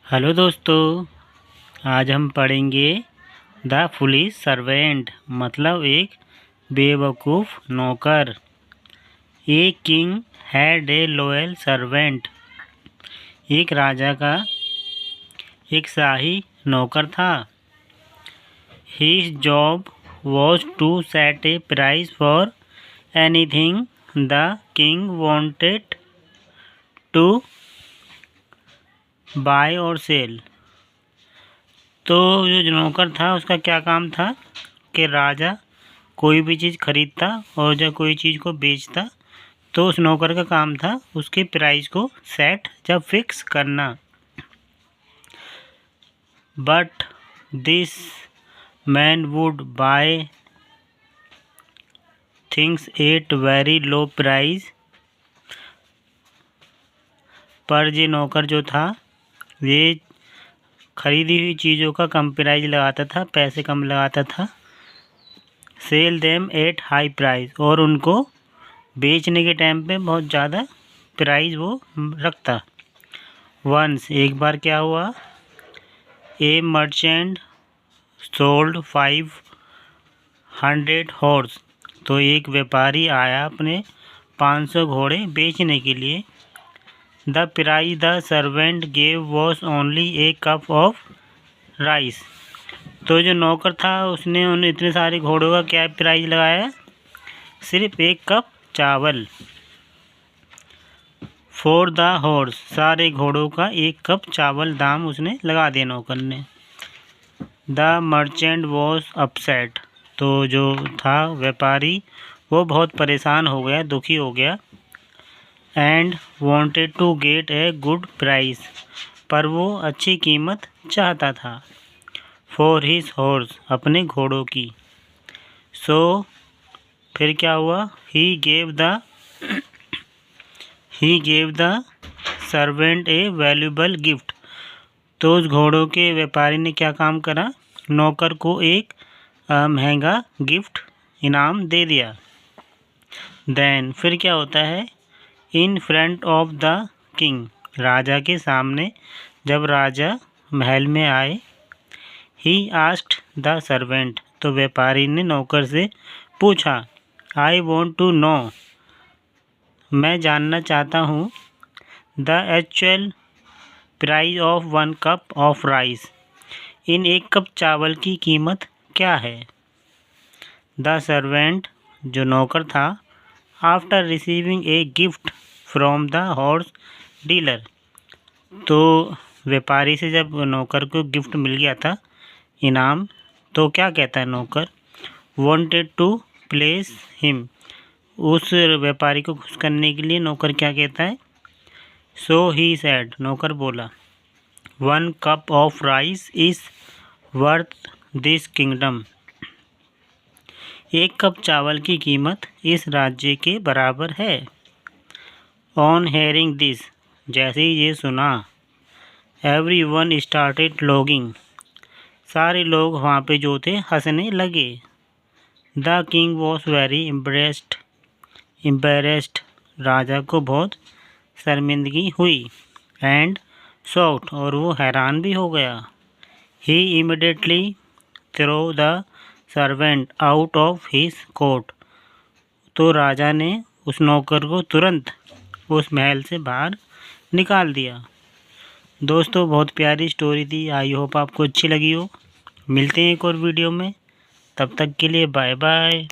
Hello दोस्तों, आज हम पढ़ेंगे द फुलिश सर्वेंट मतलब एक बेवकूफ़ नौकर। A king had a loyal servant. एक राजा का एक शाही नौकर था। His job was to set a price for anything the king wanted to buy और सेल। तो जो नौकर था उसका क्या काम था कि राजा कोई भी चीज़ खरीदता और जब कोई चीज़ को बेचता तो उस नौकर का काम था उसके प्राइस को सेट जब फिक्स करना। But this man would buy things at very low price. पर ये नौकर जो था ये खरीदी हुई चीज़ों का कम प्राइस लगाता था, पैसे कम लगाता था। Sell them at high price, और उनको बेचने के टाइम पे बहुत ज़्यादा प्राइस वो रखता। वंस एक बार क्या हुआ, ए मर्चेंट सोल्ड 500 हॉर्स। तो एक व्यापारी आया अपने 500 घोड़े बेचने के लिए। The price the servant gave was only A cup of rice. तो जो नौकर था उसने उन इतने सारे घोड़ों का क्या प्राइस लगाया, सिर्फ एक कप चावल। फॉर द हॉर्स, सारे घोड़ों का एक कप चावल दाम उसने लगा दिया नौकर ने। The merchant was upset. तो जो था व्यापारी वो बहुत परेशान हो गया, दुखी हो गया। And wanted to get a good price, पर वो अच्छी कीमत चाहता था फॉर हिज हॉर्स, अपने घोड़ों की। सो फिर क्या हुआ, he gave the servant A valuable gift. तो उस घोड़ों के व्यापारी ने क्या काम करा, नौकर को एक महंगा गिफ्ट इनाम दे दिया। देन फिर क्या होता है, in front of the king, राजा के सामने जब राजा महल में आए, ही आस्क्ड द सर्वेंट, तो व्यापारी ने नौकर से पूछा, आई वॉन्ट टू नो, मैं जानना चाहता हूँ, the actual price of 1 cup of rice, in एक कप चावल की कीमत क्या है। द सर्वेंट, जो नौकर था, after receiving a gift from the horse dealer, तो व्यापारी से जब नौकर को गिफ्ट मिल गया था इनाम, तो क्या कहता है नौकर, वांटेड टू प्लेस हिम, उस व्यापारी को खुश करने के लिए नौकर क्या कहता है, सो ही सेड, नौकर बोला, 1 cup of rice is worth this kingdom, एक कप चावल की कीमत इस राज्य के बराबर है। ऑन हेयरिंग दिस, जैसे ही ये सुना, एवरी वन स्टार्टेड लॉगिंग, सारे लोग वहाँ पे जो थे हंसने लगे। The king was very embarrassed, राजा को बहुत शर्मिंदगी हुई। एंड शॉक्ड, और वो हैरान भी हो गया। He immediately throw the servant out of his court, तो राजा ने उस नौकर को तुरंत उस महल से बाहर निकाल दिया। दोस्तों, बहुत प्यारी स्टोरी थी, आई होप आपको अच्छी लगी हो। मिलते हैं एक और वीडियो में, तब तक के लिए बाय बाय।